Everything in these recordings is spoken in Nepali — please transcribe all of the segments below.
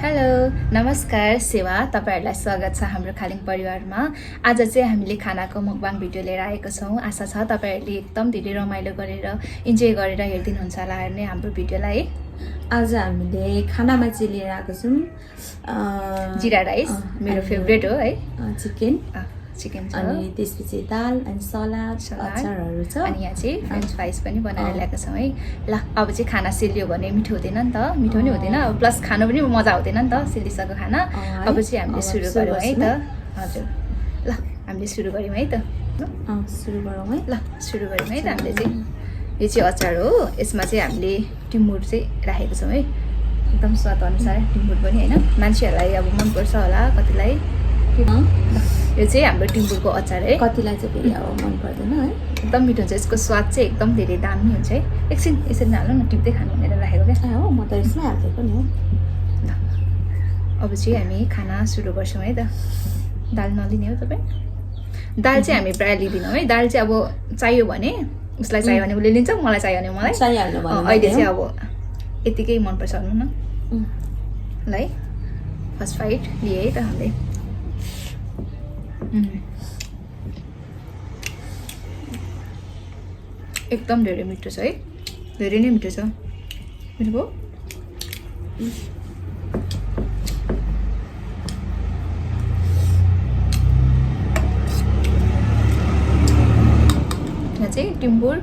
हेलो नमस्कार सेवा तपाईहरुलाई स्वागत छ हाम्रो खालिङ परिवारमा। आज चाहिँ हामीले खानाको मukbang भिडियो लिएर आएको छौं। आशा छ तपाईहरुले एकदम धेरै रमाइलो गरेर इन्जोय गरेर हेर्दिनुहुन्छ होला हेर्ने हाम्रो भिडियोलाई। आज हामीले खानामा चाहिँ लिएर आएको छौं जीरा राइस मेरो फेभरेट हो है, चिकन छ अनि त्यसपछि दाल अनि सलाद अचारहरु छ अनि यहाँ चाहिँ फ्रेन्च फ्राइज पनि बनाएर ल्याएको छौं है। ल अब चाहिँ खाना सेलियो भने मिठो हुँदैन नि त, मिठो नि हुँदैन, प्लस खानु पनि मजा हुँदैन नि त सेलिसको खाना। अब चाहिँ हामीले सुरु गरौँ है त। हजुर ल हामीले सुरु गरौँ है त। सुरु गरौँ है। ल सुरु गरौँ है त। हामीले चाहिँ यो चाहिँ अचार हो, यसमा चाहिँ हामीले टिमुर चाहिँ राखेको छौं है, एकदम स्वाद अनुसार टिमुर पनि हैन। मान्छेहरुलाई अब मन पर्छ होला कतिलाई। यो चाहिँ हाम्रो टिमुरको अचार है, कतिलाई चाहिँ फेरि अब मन पर्दैन है, एकदम मिठो हुन्छ। यसको स्वाद चाहिँ एकदम धेरै दामी हुन्छ है। एकछिन यसरी हाल्नु न, टिप्दै खानु भनेर राखेको क्या हो, म त यसमै हाल्दै पनि हो। ल अब चाहिँ हामी खाना सुरु गर्छौं है त। दाल नलिने हो तपाई? दाल चाहिँ हामी प्राय लिदिनौँ है। दाल चाहिँ अब चाहियो भने उसलाई चाहियो भने उसले लिन्छ, मलाई चाहियो भने मलाई चाहिहाल्नु भने अहिले चाहिँ अब यतिकै मन पर्छ भन्नु न। ल है फर्स्ट फाइट लिए है त हामीले। एकदम धेरै मिठो छ है, धेरै नै मिठो छ। मिठो भयो। यहाँ चाहिँ टिमुर,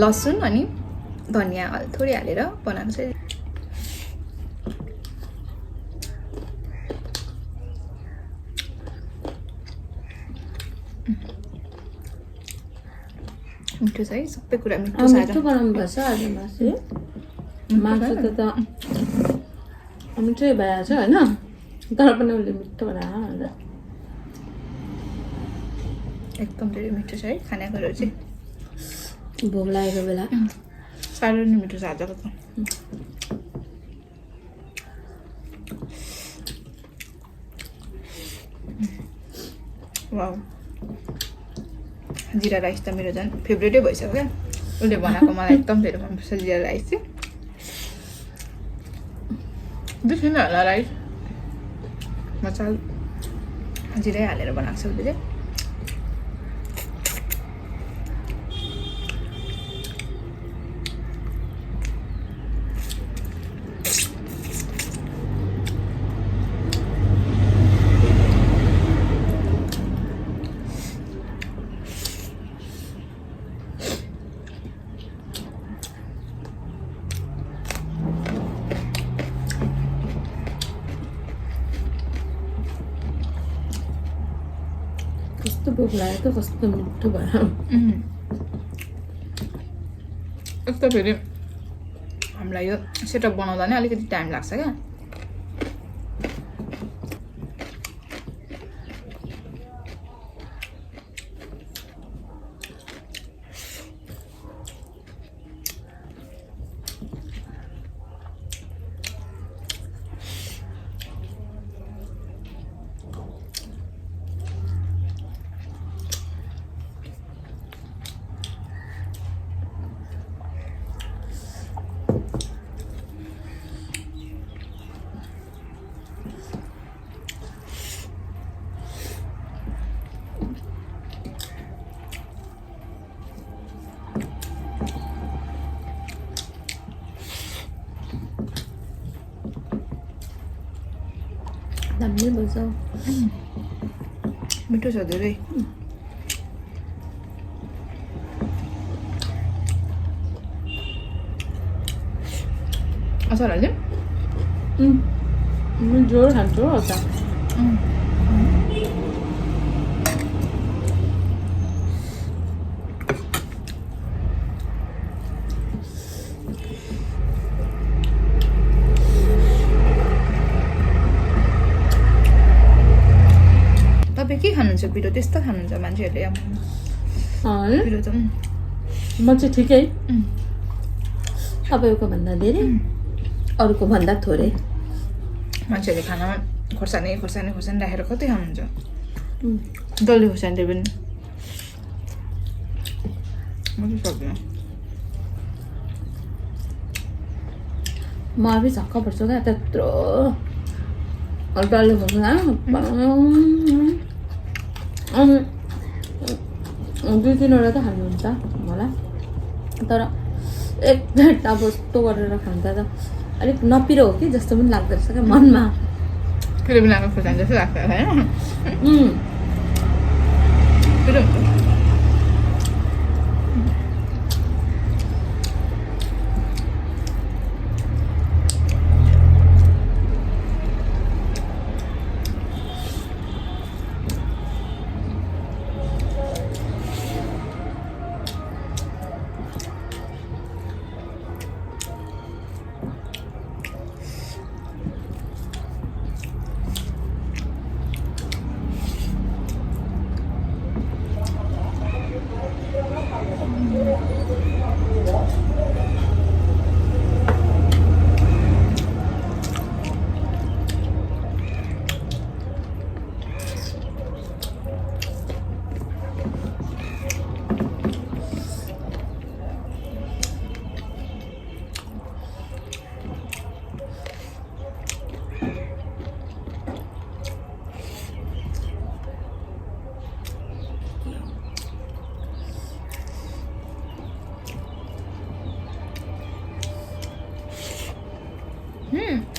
लसुन अनि धनिया थोरै हालेर बनाएको छ। मिठो छ है, सबै कुरा मिठो छ। मिठो बनाउनु पर्छ आज मासु। मासु त मिठै भइहाल्छ हैन, तर पनि उसले मिठो बनाएर एकदम धेरै मिठो छ है खानेकुराहरू चाहिँ। भोक लागेको बेला साह्रै नै मिठो छ आजको त। वाउ, जीरा राइस त मेरो झन् फेभरेटै भइसक्यो क्या। उसले बनाएको मलाई एकदम धेरै मनपर्छ जीरा राइस चाहिँ। बिर्सिन होला राइस मसाला जिरै हालेर बनाएको छ उसले चाहिँ। कस्तो भोक लागेको, कस्तो मिठो भयो। यस्तो फेरि हामीलाई यो सेटअप बनाउँदा नै अलिकति टाइम लाग्छ क्या। दामी भन्छ, मिठो छ धेरै। अचार हाल्यो? जोड खान्छु हो अचार। तपाईँ के खानुहुन्छ पिरो? त्यस्तो खानुहुन्छ मान्छेहरूले पिरो त? म चाहिँ ठिकै, तपाईँको भन्दा धेरै, अरूको भन्दा थोरै। मान्छेहरूले खानामा खोर्सानी खोर्सानी खोर्सानी राखेर कति खानुहुन्छ? डल्ले खोर्सानी त्यो पनि म चाहिँ सक्दिनँ। म अभी छक्क पर्छु क्या, त्यत्रो डल्ले खोर्सानी दुई तिनवटा त खानुहुन्छ होला तर एक प्लेट अब यस्तो गरेर खाँदा त अलिक नपिरो हो कि जस्तो पनि लाग्दो रहेछ क्या मनमा फिलिपिनाको खोर्सानी जस्तो लाग्छ होइन पिरो हुन्छ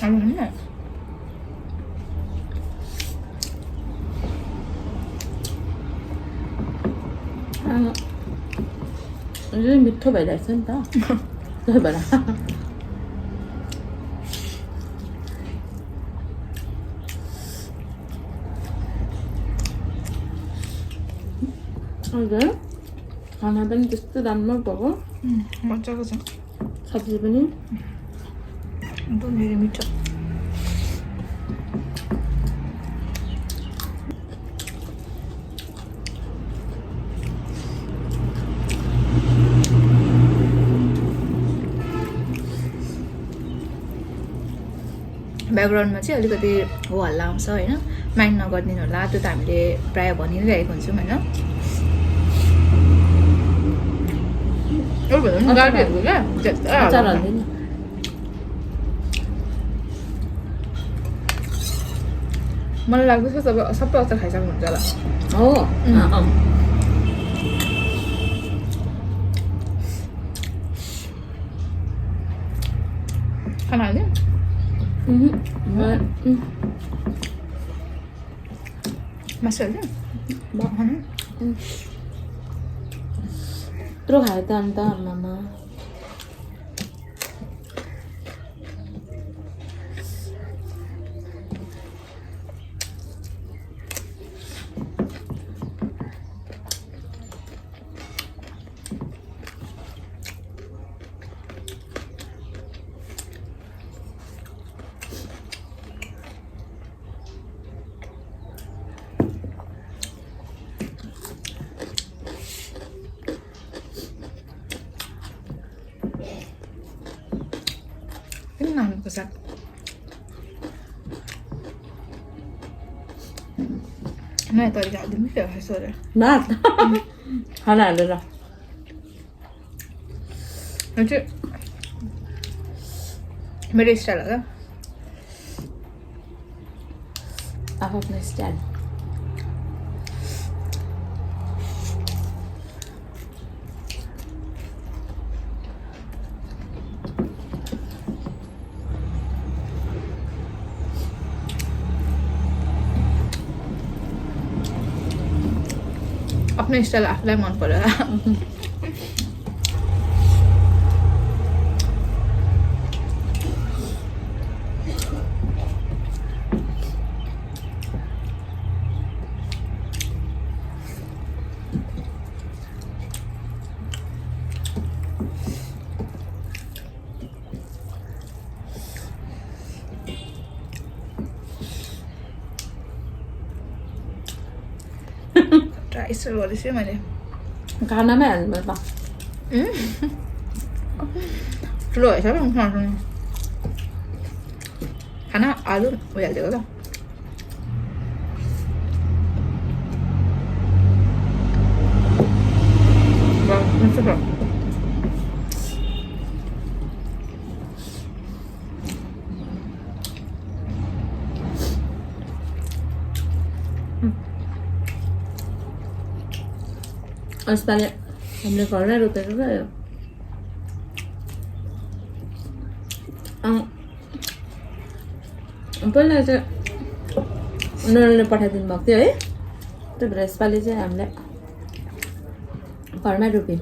알겠네. 요즘 मिठो भइरहेछ नि त त्यही भएर हजुर खाना पनि त्यस्तो राम्रो भएको मजाको छ सब्जी पनि एकदम धेरै मिठो ब्याकग्राउन्डमा चाहिँ अलिकति हो हल्ला आउँछ होइन माइन्ड नगरिदिनु होला त्यो त हामीले प्रायः भनिरहेको हुन्छौँ होइन गाडीहरूको क्या अचार हाल्दैन मलाई लाग्दैछ सबै अचार खाइसक्नुहुन्छ होला हो खाना हाल्यो मासु हाल्यो यत्रो खायो त अन्त आमामा Ini nahan ko sa Ano ito? Ikaw din mo siya. Sorry. नाक खाना हालेर Nanti मेरो स्टाइल हो आफ्नो स्टाइल आफ्नो स्टाइल आफूलाई मन पर्यो ट्राई सुरु गर्दैछु मैले खानामै हाल्नु त ठुलो भएछ र खाना आलु भइहालिदिएको त मिठो छ यसपालि हामीले घरमै रोपेको क्या यो पहिला चाहिँ नोनले पठाइदिनु भएको थियो है त्यही भएर यसपालि चाहिँ हामीले घरमै रोप्यौँ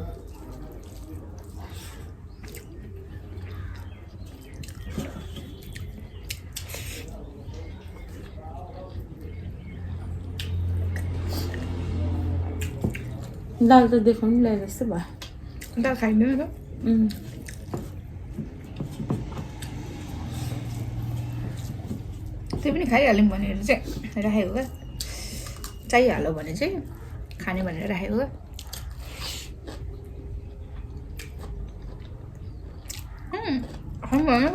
दाल त देखाउनु ल्याए जस्तो भयो दाल खाइँदैन त त्यो पनि खाइहाल्यौँ भनेर चाहिँ राखेको क्या चाहिहाल्यो भने चाहिँ खाने भनेर राखेको क्या खानु भएन त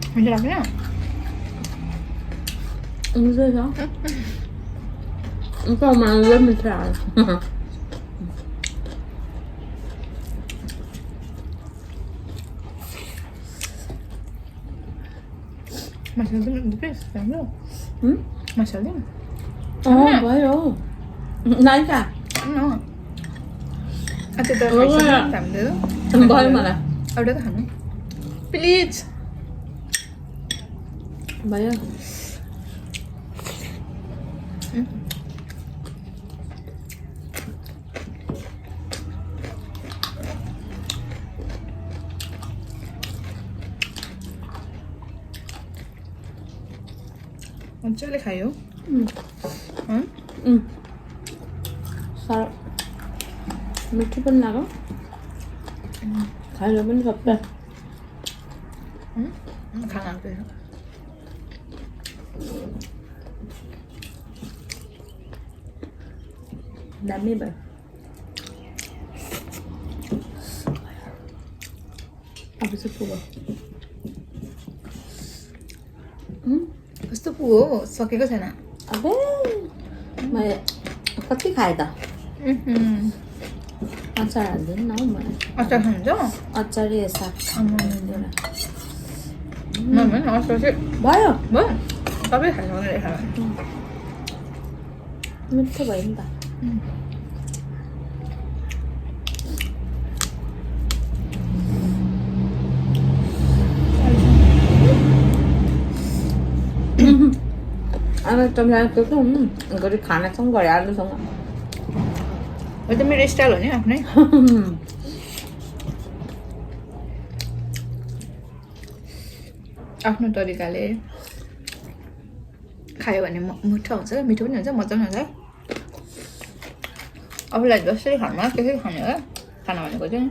मिठो लाग्दैन मिठो लाग्दैन मिठो छ मलाई मिठो लाग्यो मसाला पनि राम्रो मसाला भयो नाइका त्यो त भयो मलाई एउटा त खानु प्लिज भयो मजाले खायो साह्रो मिठो पनि लाग्यो खायो पनि सबै खाना दामी भयो अब चाहिँ पुग्यो कस्तो पुगो सकेको छैन अबे मैले कति खाएँ त अचार हाल्दैन न हौ मलाई अचार खानुहुन्छ अचार साग अचार चाहिँ भयो भयो सबै खाइसक्नु मिठो भयो नि त अब तपाईँलाई त्यो के घरि खानासँग घरि आलुसँग हो त मेरो स्टाइल हो नि आफ्नै आफ्नो तरिकाले खायो भने मिठो हुन्छ मिठो पनि हुन्छ मजा पनि हुन्छ आफूलाई जसरी खानु त्यसरी खाने हो खाना भनेको चाहिँ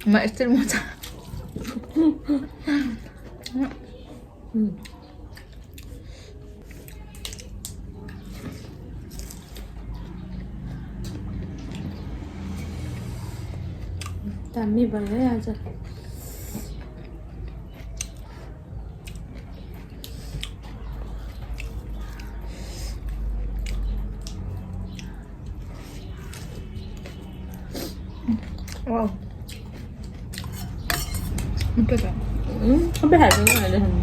म यस्तै मजा दामी भयो है आज वाउ मिठो छ सबै खाएको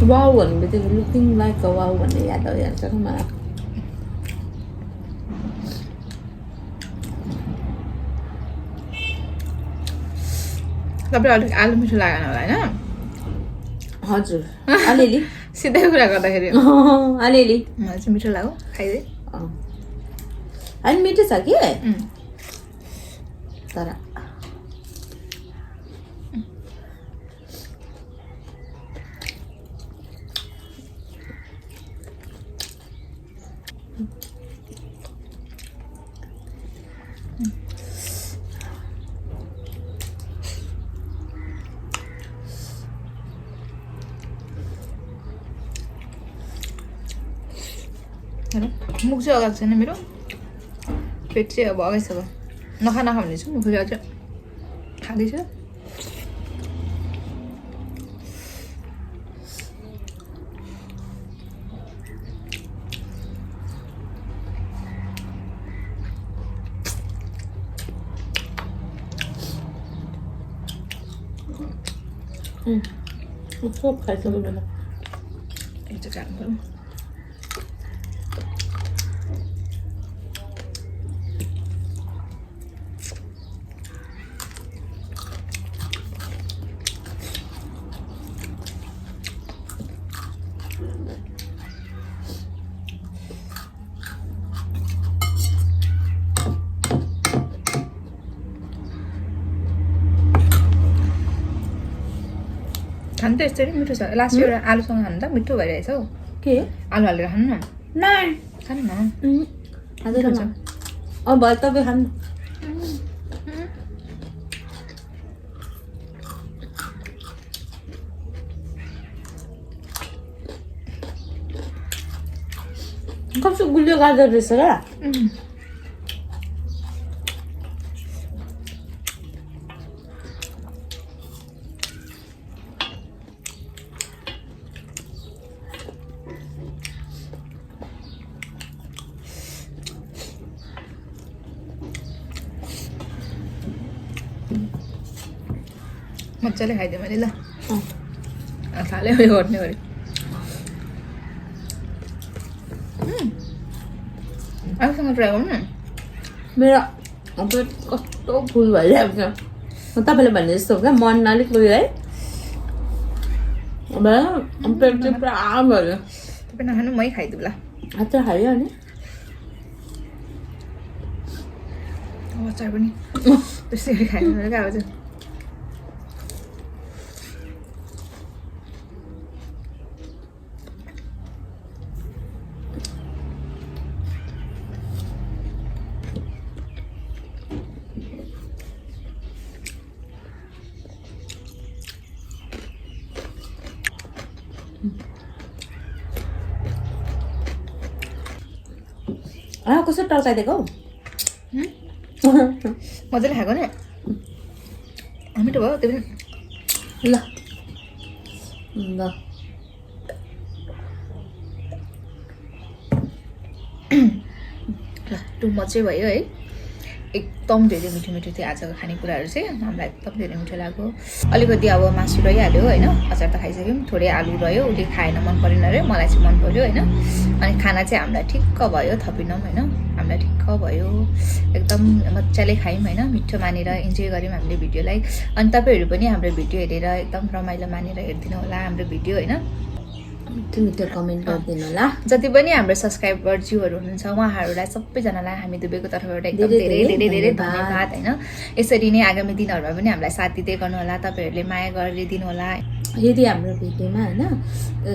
वाउ भन्ने बित्तिकै लुकिङ लाइक अ वाउ भन्ने याद आइहाल्छ नि मलाई तपाईँ अलिक आलु मिठो लागेन होला होइन हजुर अलिअलि सिधै कुरा गर्दाखेरि अलिअलि मलाई चाहिँ मिठो लाग्यो खाइदिएँ होइन मिठो छ कि तर मुख चाहिँ अगाएको छैन मेरो पेट चाहिँ अब अगाइ छ नखा नखा भन्ने छु मुख चाहिँ अझ खाँदैछु सब खाइसकेर एकचोटि हाल्नु पऱ्यो खानु त यस्तै मिठो छ लास्ट एउटा आलुसँग खानु त मिठो भइरहेछ हौ के आलु हालेर खानु न नाइ खानु न खाँदैन म भयो तपाईँ खानु कस्तो गुलियो गाजर रहेछ र मजाले खाइदिएँ मैले ल थाल्यो उयो गर्ने गरी आफूसँग ट्राई गर्नु न मेरो पेट कस्तो फुल भइरहेको छ तपाईँले भने जस्तो क्या मन अलिक उयो है पेट चाहिँ पुरा भयो तपाईँ नखानु मै खाइदिउँ ल अचार खायो अनि अचार पनि त्यसरी खाइदिनु पऱ्यो क्या अब चाहिँ कस्तो टर्काइदिएको हौ मजाले खाएको नि मिठो भयो त्यो पनि ल ल ल टु मजै भयो है एकदम धेरै मिठो मिठो थियो आजको खानेकुराहरू चाहिँ हामीलाई एकदम धेरै मिठो लाग्यो अलिकति अब मासु रहिहाल्यो होइन अचार त खाइसक्यौँ थोरै आलु रह्यो उसले खाएन मन परेन अरे मलाई चाहिँ मन पऱ्यो होइन अनि खाना चाहिँ हामीलाई ठिक्क भयो थपिनौँ होइन हामीलाई ठिक्क भयो एकदम मजाले खायौँ होइन मिठो मानेर इन्जोय गऱ्यौँ हामीले भिडियोलाई अनि तपाईँहरू पनि हाम्रो भिडियो हेरेर एकदम रमाइलो मानेर हेरिदिनु होला हाम्रो भिडियो होइन मिठो मिठो कमेन्ट गरिदिनु होला जति पनि हाम्रो सब्सक्राइबरज्यूहरू हुनुहुन्छ उहाँहरूलाई सबैजनालाई हामी दुबईको तर्फबाट एकदम धेरै धेरै धेरै धन्यवाद होइन यसरी नै आगामी दिनहरूमा पनि हामीलाई साथ दिँदै गर्नु होला तपाईँहरूले माया गरिदिनु होला यदि हाम्रो भिडियोमा होइन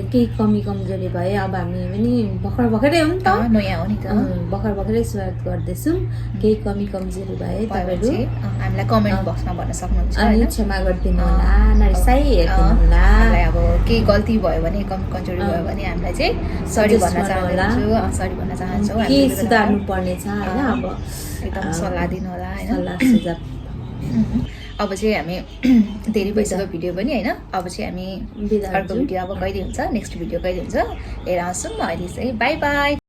केही कमी कमजोरी भए अब हामी पनि भर्खर भर्खरै हो नि त नयाँ हो नि त भर्खर भर्खरै सुरुवात गर्दैछौँ केही कमी कमजोरी भए तपाईँहरू हामीलाई कमेन्ट बक्समा भन्न सक्नुहुन्छ अनि क्षमा गरिदिनु होला नरिसाई हेरिदिनु होला हामीलाई अब केही गल्ती भयो भने कमी कमजोरी भयो भने हामीलाई चाहिँ सरी भन्न चाहन्छु सरी भन्न चाहन्छौँ के सुधार्नु पर्ने छ होइन अब एकदम सल्लाह दिनु होला होइन सल्लाह सुझाव अब चाहिँ हामी धेरै भइसक्यो भिडियो पनि होइन अब चाहिँ हामी अर्को भिडियो अब कहिले हुन्छ नेक्स्ट भिडियो कहिले हुन्छ हेर आउँछौँ अहिले चाहिँ बाई बाई